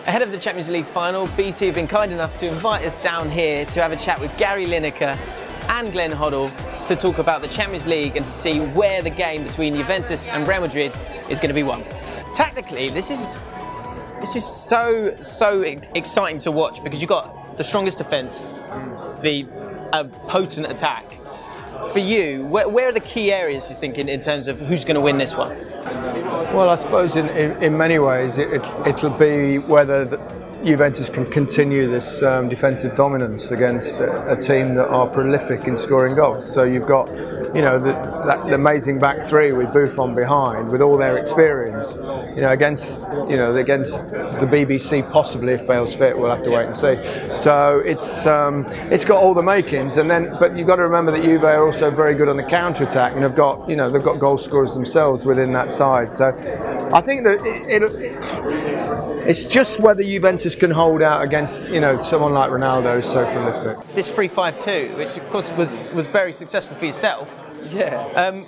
Ahead of the Champions League final, BT have been kind enough to invite us down here to have a chat with Gary Lineker and Glenn Hoddle to talk about the Champions League and to see where the game between Juventus and Real Madrid is going to be won. Tactically, this is so exciting to watch because you've got the strongest defence, the potent attack. For you, where are the key areas you think in terms of who's going to win this one? Well, I suppose in many ways it'll be whether Juventus can continue this defensive dominance against a team that are prolific in scoring goals. So you've got, you know, the amazing back three with Buffon behind, with all their experience. You know, against the BBC, possibly if Bale's fit, we'll have to wait and see. So it's got all the makings, but you've got to remember that Juve are also very good on the counter attack, and they've got goal scorers themselves within that side. So I think that it's just whether Juventus can hold out against someone like Ronaldo who's so prolific. This 3-5-2, which of course was very successful for yourself. Yeah.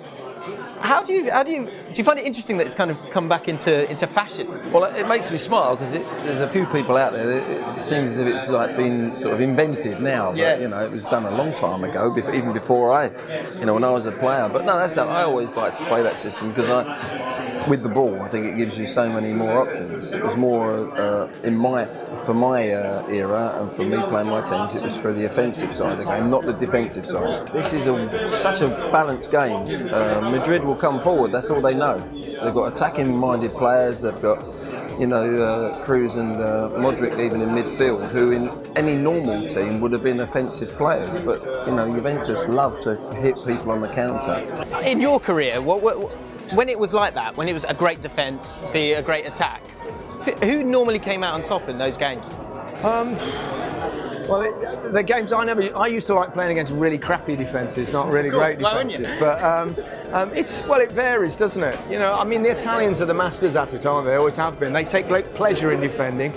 How do you find it interesting that it's kind of come back into fashion? Well, it makes me smile because there's a few people out there that it seems as if it's like been sort of invented now. Yeah. But, it was done a long time ago, even before when I was a player. But no, I always like to play that system because with the ball, I think it gives you so many more options. It was more for my era and for me playing my teams, it was for the offensive side of the game, not the defensive side. This is such a balanced game. Madrid will come forward, that's all they know. They've got attacking-minded players, they've got Kroos and Modric even in midfield, who in any normal team would have been offensive players, but Juventus love to hit people on the counter. In your career, when it was like that, when it was a great defence, a great attack, who normally came out on top in those games? Well, the games I used to like playing against really crappy defences, not really great defences. But it varies, doesn't it? I mean, the Italians are the masters at it, aren't they? They always have been. They take great pleasure in defending,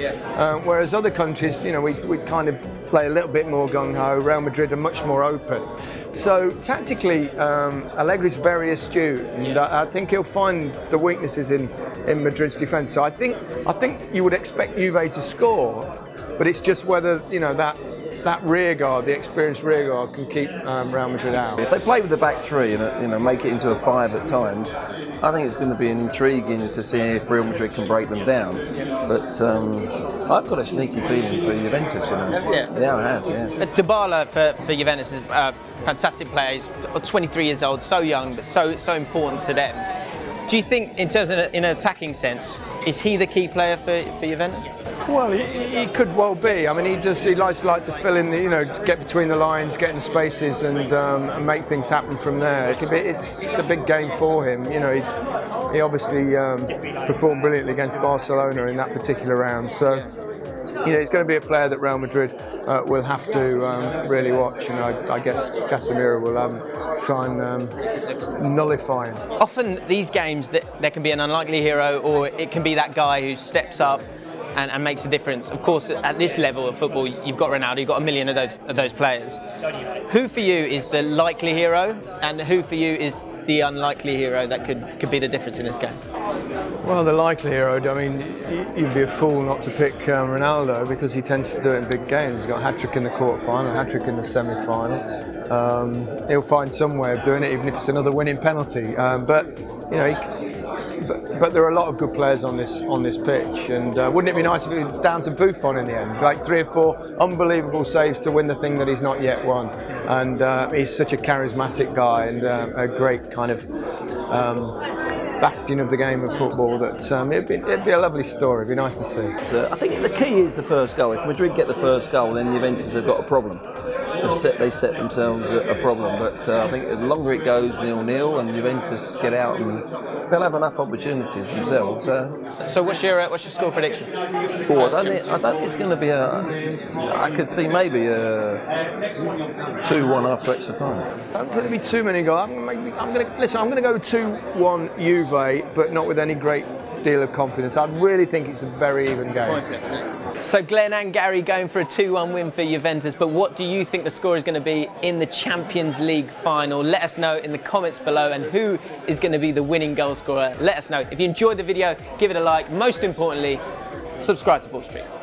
whereas other countries, we kind of play a little bit more gung-ho. Real Madrid are much more open. So tactically, Allegri's very astute, and I think he'll find the weaknesses in Madrid's defence. So I think you would expect Juve to score, but it's just whether that rear guard, the experienced rear guard, can keep Real Madrid out. If they play with the back three and make it into a 5 at times, I think it's going to be intriguing to see if Real Madrid can break them down. But I've got a sneaky feeling for Juventus. Yeah, I have. Yeah. Dybala for Juventus is a fantastic player. He's 23 years old, so young, but so important to them. Do you think, in terms of in an attacking sense, is he the key player for Juventus? Well, he could well be. I mean, he likes to fill in get between the lines, get in the spaces, and make things happen from there. It's a big game for him. He obviously performed brilliantly against Barcelona in that particular round. So, he's going to be a player that Real Madrid will have to really watch, and I guess Casemiro will try and nullify him. Often these games, there can be an unlikely hero, or it can be that guy who steps up and makes a difference. Of course, at this level of football, you've got Ronaldo, you've got a million of those players. Who for you is the likely hero, and who for you is the unlikely hero that could be the difference in this game? Well, the likely hero, I mean, you'd be a fool not to pick Ronaldo because he tends to do it in big games. He's got a hat-trick in the quarter-final, a hat-trick in the semi-final. He'll find some way of doing it, even if it's another winning penalty. But there are a lot of good players on this pitch, and wouldn't it be nice if it's down to Buffon in the end? Like 3 or 4 unbelievable saves to win the thing that he's not yet won. And he's such a charismatic guy and a great kind of bastion of the game of football that it'd be a lovely story. It'd be nice to see. I think the key is the first goal. If Madrid get the first goal, then Juventus have got a problem. They set themselves a problem. But I think the longer it goes 0-0 and Juventus get out, and they'll have enough opportunities themselves. So what's your score prediction? Oh, I don't think it's going to be I could see maybe a 2-1 after extra time. I don't think there'll be too many goals. I'm going to go 2-1 Juve, but not with any great deal of confidence. I really think it's a very even game. So Glenn and Gary going for a 2-1 win for Juventus, but what do you think the score is going to be in the Champions League final? Let us know in the comments below, and who is going to be the winning goal scorer? Let us know. If you enjoyed the video, give it a like. Most importantly, subscribe to Ball Street.